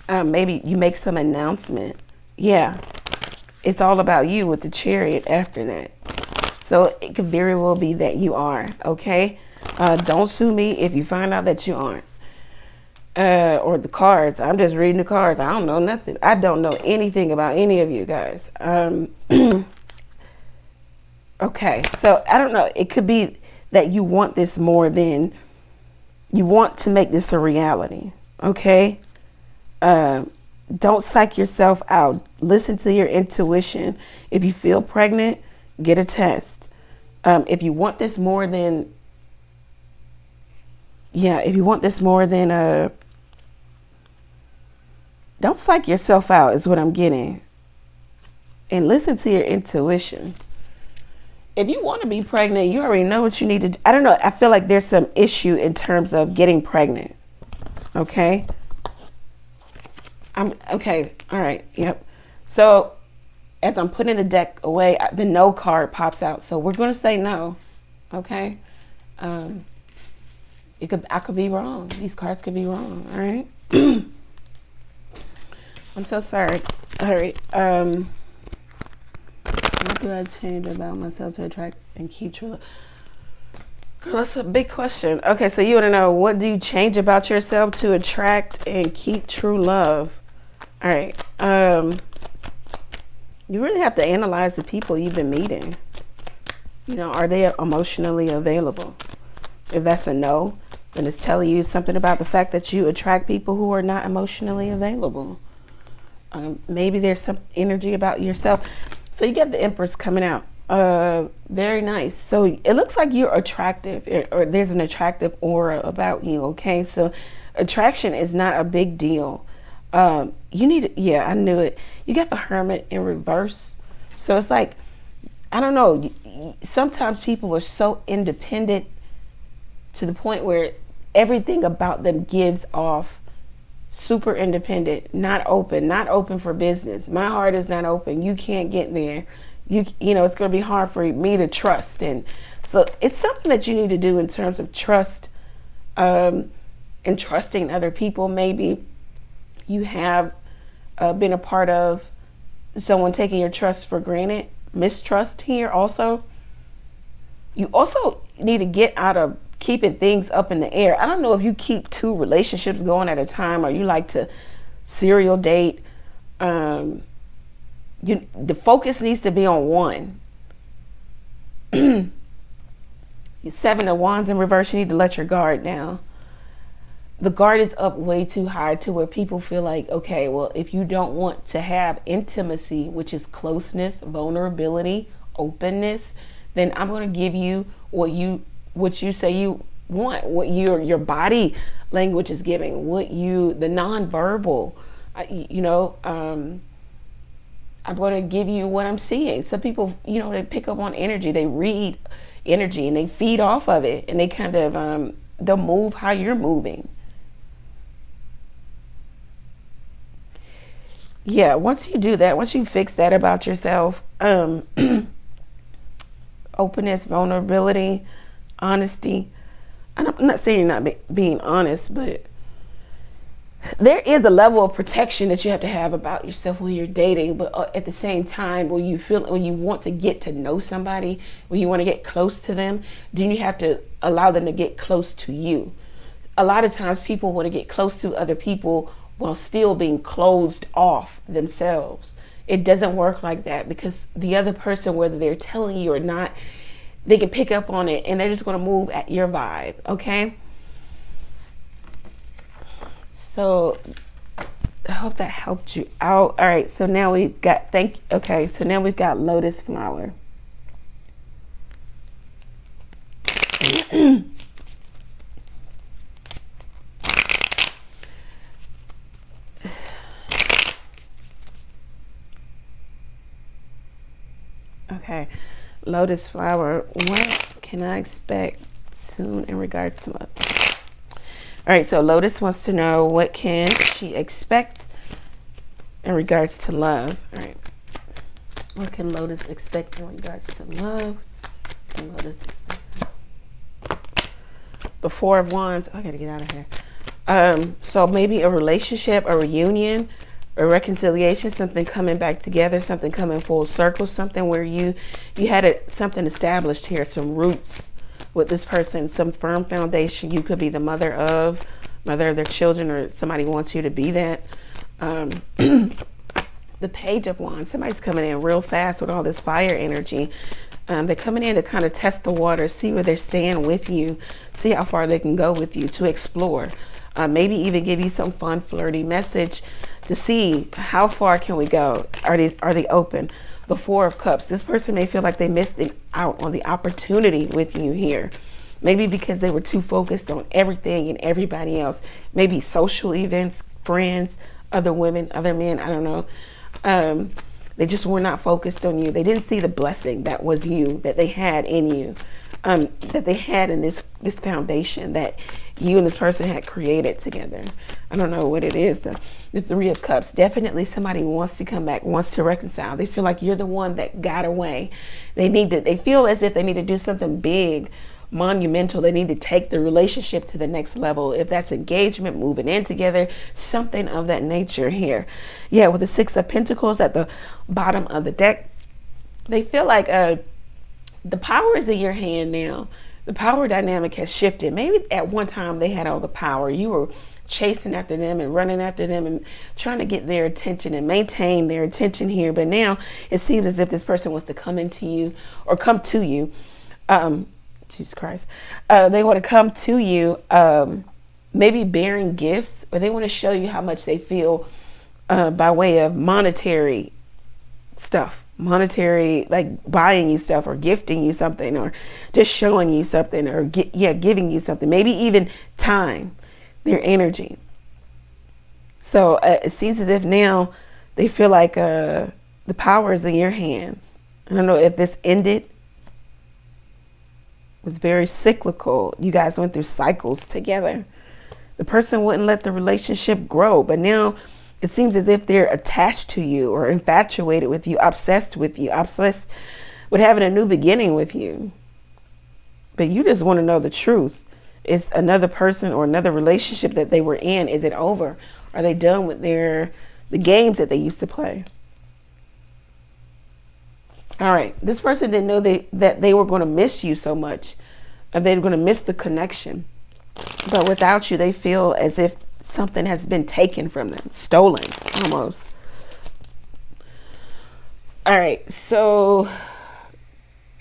Maybe you make some announcement. Yeah, it's all about you with the Chariot after that. So it could very well be that you are, okay? Don't sue me if you find out that you aren't. Or the cards. I'm just reading the cards. I don't know nothing. I don't know anything about any of you guys. Okay, so I don't know. It could be that you want this more than you want to make this a reality, okay? Don't psych yourself out. Listen to your intuition. If you feel pregnant, get a test. If you want this more than, if you want this more than, don't psych yourself out is what I'm getting. And listen to your intuition. If you want to be pregnant, you already know what you need to do. I don't know. I feel like there's some issue in terms of getting pregnant. Okay. Okay. All right. Yep. So as I'm putting the deck away, the no card pops out. So we're going to say no. Okay. I could be wrong. These cards could be wrong. All right. I'm so sorry. All right. What do I change about myself to attract and keep true love? Girl, that's a big question. Okay, so you want to know, what do you change about yourself to attract and keep true love? All right. You really have to analyze the people you've been meeting. You know, are they emotionally available? If that's a no, then it's telling you something about the fact that you attract people who are not emotionally available. Maybe there's some energy about yourself. So you get the Empress coming out. Very nice. So it looks like you're attractive, or there's an attractive aura about you, okay? So attraction is not a big deal. You need, I knew it. You got the Hermit in reverse. So it's like, I don't know, sometimes people are so independent to the point where everything about them gives off super independent, not open for business. My heart is not open. You can't get there. You know, it's going to be hard for me to trust. And so it's something that you need to do in terms of trust, and trusting other people. Maybe you have been a part of someone taking your trust for granted. Mistrust here also. You also need to get out of keeping things up in the air. I don't know if you keep two relationships going at a time, or you like to serial date. The focus needs to be on one. Seven of Wands in reverse, you need to let your guard down. The guard is up way too high to where people feel like, okay, well, if you don't want to have intimacy, which is closeness, vulnerability, openness, then I'm going to give you what you say you want, what your body language is giving, the nonverbal, I'm going to give you what I'm seeing. Some people, they pick up on energy, they read energy and they feed off of it, and they kind of, they'll move how you're moving. Yeah, once you do that, once you fix that about yourself, openness, vulnerability, honesty. I'm not saying you're not being honest, but there is a level of protection that you have to have about yourself when you're dating. But at the same time, when you want to get to know somebody, when you want to get close to them, then you have to allow them to get close to you. A lot of times people want to get close to other people while still being closed off themselves. It doesn't work like that, because the other person, whether they're telling you or not, they can pick up on it and they're just going to move at your vibe, okay? So I hope that helped you out. All right, so now we've got, so now we've got Lotus Flower. Okay, Lotus Flower, what can I expect soon in regards to love. All right, so Lotus wants to know, what can she expect in regards to love? All right. What can Lotus expect in regards to love? What can Lotus expect? The Four of Wands. Oh, I gotta get out of here. So maybe a relationship, a reunion, a reconciliation, something coming back together, something coming full circle, something where you had something established here, some roots with this person, some firm foundation. You could be the mother of their children, or somebody wants you to be that. The Page of Wands. Somebody's coming in real fast with all this fire energy. They're coming in to kind of test the water, see where they're staying with you, see how far they can go with you, to explore. Maybe even give you some fun, flirty message to see how far can we go. Are they open? The Four of Cups. This person may feel like they missed out on the opportunity with you here. Maybe because they were too focused on everything and everybody else. Maybe social events, friends, other women, other men, I don't know. They just were not focused on you. They didn't see the blessing that was you, that they had in you, that they had in this foundation that you and this person had created together. I don't know what it is. The Three of Cups. Definitely somebody wants to come back, wants to reconcile. They feel like you're the one that got away. They feel as if they need to do something big, monumental. They need to take the relationship to the next level. If that's engagement, moving in together, something of that nature here. Yeah, with the Six of Pentacles at the bottom of the deck, they feel like the power is in your hand now. The power dynamic has shifted. Maybe at one time they had all the power. You were chasing after them and running after them and trying to get their attention and maintain their attention here. But now it seems as if this person wants to come into you, or come to you. Jesus Christ. They want to come to you, maybe bearing gifts, or they want to show you how much they feel by way of monetary stuff. Monetary, like buying you stuff or gifting you something, or just showing you something, or giving you something. Maybe even time, their energy. So it seems as if now they feel like the power is in your hands. I don't know if this ended. It was very cyclical. You guys went through cycles together. The person wouldn't let the relationship grow, but now it seems as if they're attached to you, or infatuated with you, obsessed with you, obsessed with having a new beginning with you. But you just want to know the truth. Is another person or another relationship that they were in, is it over? Are they done with the games that they used to play? All right, this person didn't know that they were going to miss you so much, and they were going to miss the connection. But without you, they feel as if something has been taken from them, stolen almost. All right, so,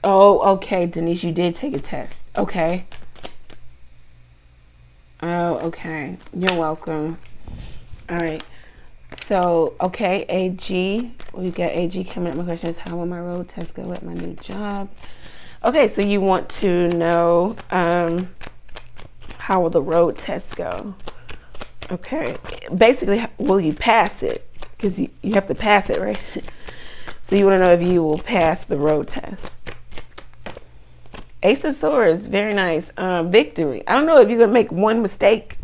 oh, okay, Denise, you did take a test. Okay. Oh, okay. You're welcome. All right. So, okay, AG. We've got AG coming up. My question is, how will my road test go at my new job? Okay, so you want to know how will the road test go? Okay. Basically, will you pass it? Because you have to pass it, right? So you want to know if you will pass the road test. Ace of Swords, very nice. Victory. I don't know if you're going to make one mistake,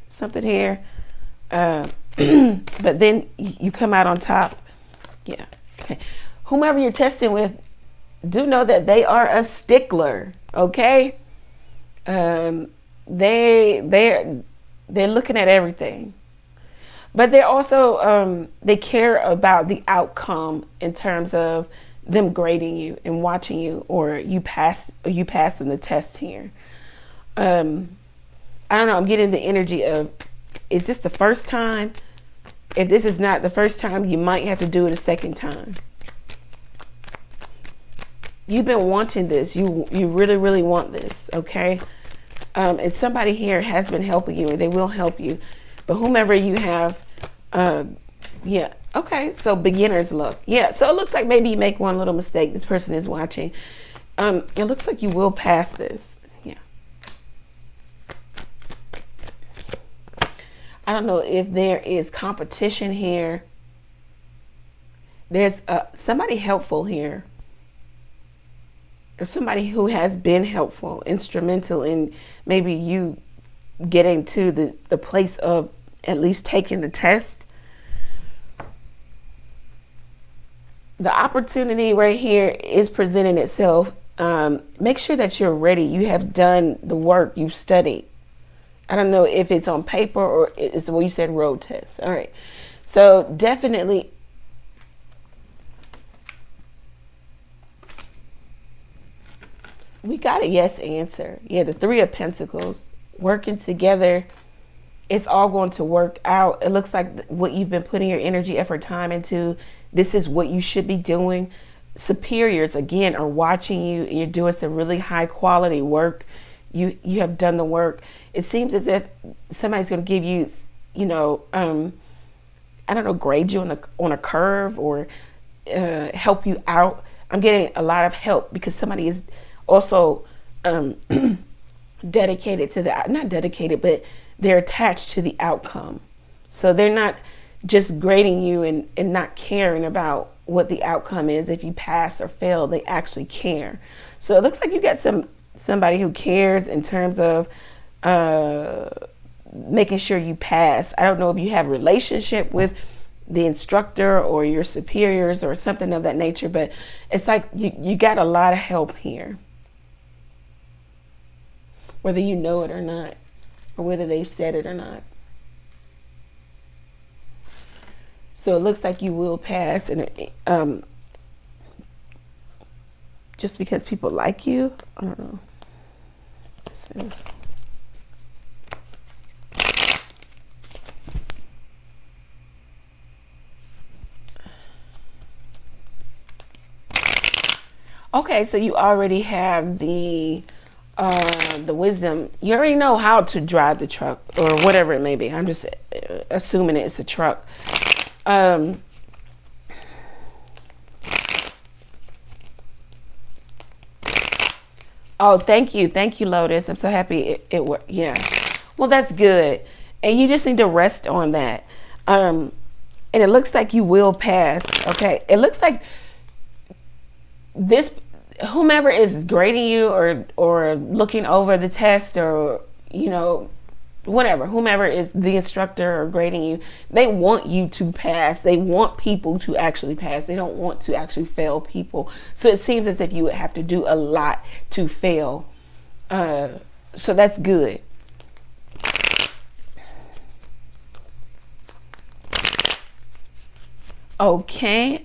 something here. But then you come out on top. Yeah. Okay. Whomever you're testing with, do know that they are a stickler. Okay. They're looking at everything, but they're also they care about the outcome in terms of them grading you and watching you, or you passing the test here. I don't know. I'm getting the energy of, is this the first time? If this is not the first time, you might have to do it a second time. You've been wanting this. You really, really want this, okay? And somebody here has been helping you, and they will help you. But whomever you have, yeah, okay, so beginner's luck. Yeah, so it looks like maybe you make one little mistake. This person is watching. It looks like you will pass this. Yeah. I don't know if there is competition here. There's somebody helpful here. or somebody who has been helpful, instrumental in maybe you getting to the place of at least taking the test. The opportunity right here is presenting itself. Make sure that you're ready. You have done the work. You've studied. I don't know if it's on paper or it's what you said, road test. All right. So definitely. We got a yes answer. Yeah, the Three of Pentacles. Working together. It's all going to work out. It looks like what you've been putting your energy, effort, time into, this is what you should be doing. Superiors, again, are watching you, and you're doing some really high quality work. You have done the work. It seems as if somebody's going to give you, you know, I don't know, grade you on a curve or help you out. I'm getting a lot of help because somebody is also dedicated to not dedicated, but they're attached to the outcome. So they're not just grading you and not caring about what the outcome is. If you pass or fail, they actually care. So it looks like you got somebody who cares in terms of making sure you pass. I don't know if you have a relationship with the instructor or your superiors or something of that nature, but it's like you got a lot of help here, whether you know it or not, or whether they said it or not. So it looks like you will pass, and just because people like you, I don't know. This is. Okay, so you already have the wisdom. You already know how to drive the truck or whatever it may be. I'm just assuming it's a truck. Oh, thank you, Lotus. I'm so happy it worked. Yeah, well, that's good, and you just need to rest on that. And it looks like you will pass. Okay, it looks like this, whomever is grading you or looking over the test, or you know, whatever, whomever is the instructor or grading you, they want you to pass. They want people to actually pass. They don't want to actually fail people. So it seems as if you would have to do a lot to fail. So that's good. Okay.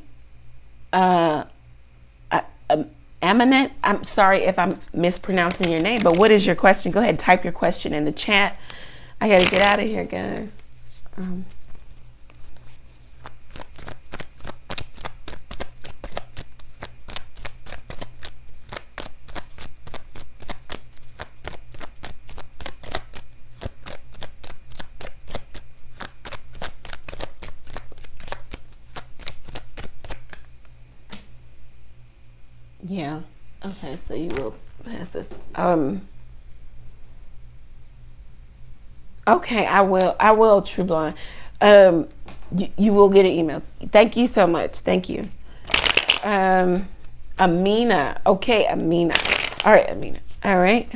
Eminent, I'm sorry if I'm mispronouncing your name, but what is your question? Go ahead and type your question in the chat. I gotta get out of here, guys. Yeah. Okay, so you will pass this. Okay, I will, True Blonde. You will get an email. Thank you so much. Thank you. Amina. Okay, Amina. All right, Amina. All right.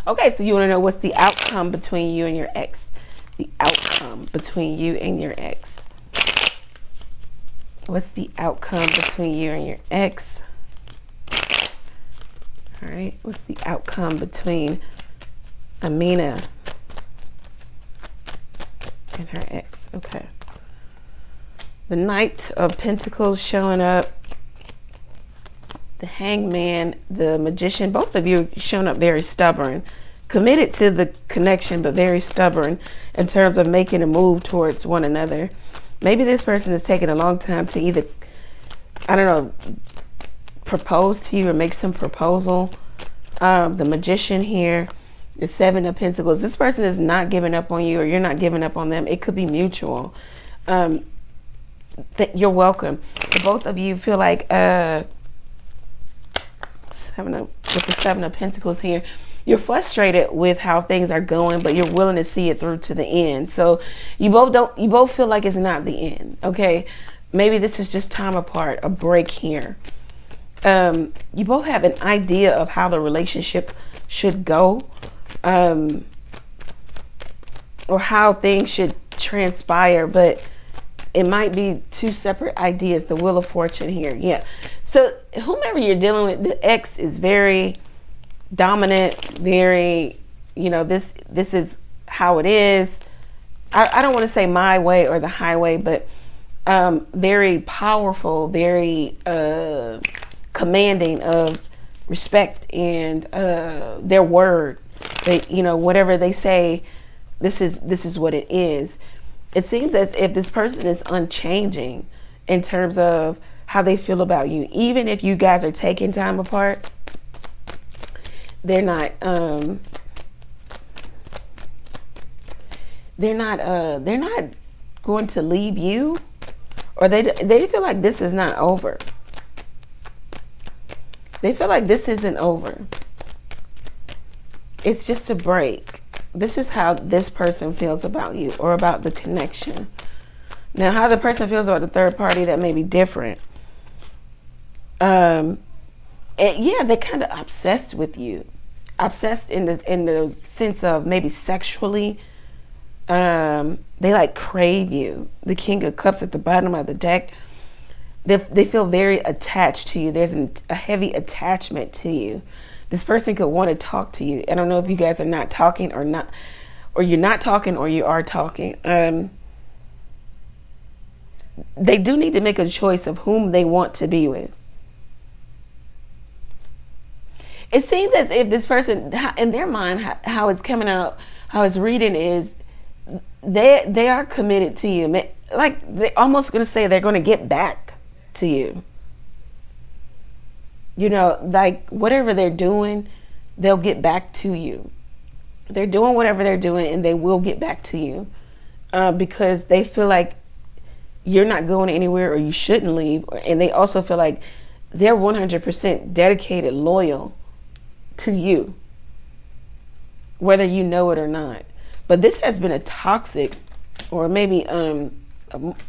Okay, so you want to know what's the outcome between you and your ex. The outcome between you and your ex. What's the outcome between you and your ex? All right, what's the outcome between Amina and her ex? Okay. The Knight of Pentacles showing up. The Hangman, the Magician. Both of you showing up very stubborn. Committed to the connection, but very stubborn in terms of making a move towards one another. Maybe this person is taking a long time to either, I don't know, propose to you or make some proposal. The Magician here, the Seven of Pentacles. This person is not giving up on you, or you're not giving up on them. It could be mutual. You're welcome. The both of you feel like with the Seven of Pentacles here, you're frustrated with how things are going, but you're willing to see it through to the end. So you both feel like it's not the end. Okay. Maybe this is just time apart, a break here. You both have an idea of how the relationship should go, or how things should transpire, but it might be two separate ideas. The Wheel of Fortune here. Yeah. So whomever you're dealing with, the ex is very dominant, very, you know, this is how it is. I don't want to say my way or the highway, but very powerful, very commanding of respect and their word. They, you know, whatever they say, this is what it is. It seems as if this person is unchanging in terms of how they feel about you. Even if you guys are taking time apart, they're not going to leave you, or they feel like this is not over. They feel like this isn't over. It's just a break. This is how this person feels about you, or about the connection. Now, how the person feels about the third party, that may be different. Yeah, they're kind of obsessed with you. Obsessed in the sense of maybe sexually. They like crave you. The King of Cups at the bottom of the deck. They feel very attached to you. There's a heavy attachment to you. This person could want to talk to you. I don't know if you guys are not talking or not, or you're not talking or you are talking. They do need to make a choice of whom they want to be with. It seems as if this person, in their mind, how it's coming out, how it's reading is, they are committed to you. Like, they're almost going to say they're going to get back to you. You know, like whatever they're doing, they'll get back to you. They're doing whatever they're doing and they will get back to you, because they feel like you're not going anywhere, or you shouldn't leave. And they also feel like they're 100% dedicated, loyal to you, whether you know it or not. But this has been a toxic, or maybe a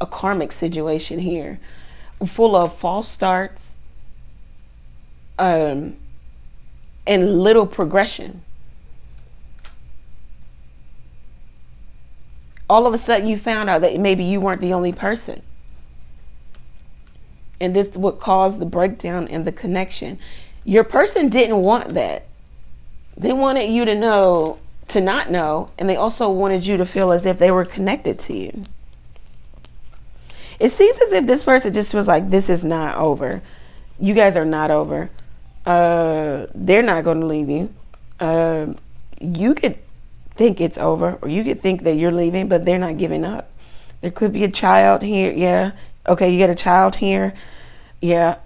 karmic situation here, full of false starts, and little progression. All of a sudden you found out that maybe you weren't the only person. And this would cause the breakdown in the connection. Your person didn't want that. They wanted you to know, to not know, and they also wanted you to feel as if they were connected to you. It seems as if this person just feels like this is not over. You guys are not over. They're not going to leave you. You could think it's over, or you could think that you're leaving, but they're not giving up. There could be a child here. Yeah. Okay, you get a child here. Yeah.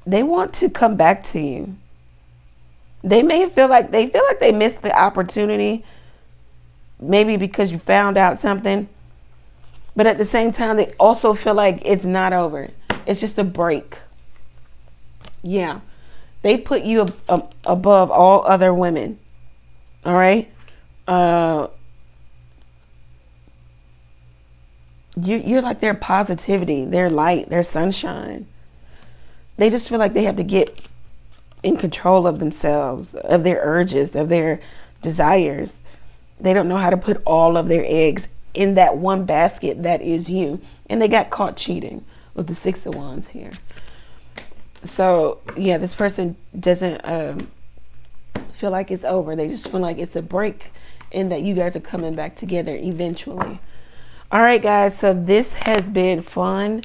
They want to come back to you. They may feel like they missed the opportunity, maybe because you found out something, but at the same time, they also feel like it's not over. It's just a break. Yeah. They put you above all other women. All right. You're like their positivity, their light, their sunshine. They just feel like they have to get in control of themselves, of their urges, of their desires. They don't know how to put all of their eggs in that one basket that is you. And they got caught cheating with the Six of Wands here. So yeah, this person doesn't feel like it's over. They just feel like it's a break, and that you guys are coming back together eventually. All right, guys. So this has been fun.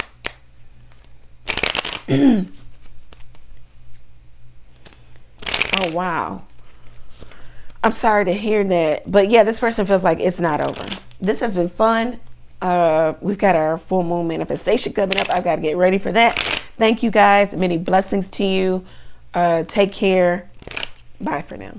Oh, wow. I'm sorry to hear that. But yeah, this person feels like it's not over. This has been fun. We've got our full moon manifestation coming up. I've got to get ready for that. Thank you, guys. Many blessings to you. Take care. Bye for now.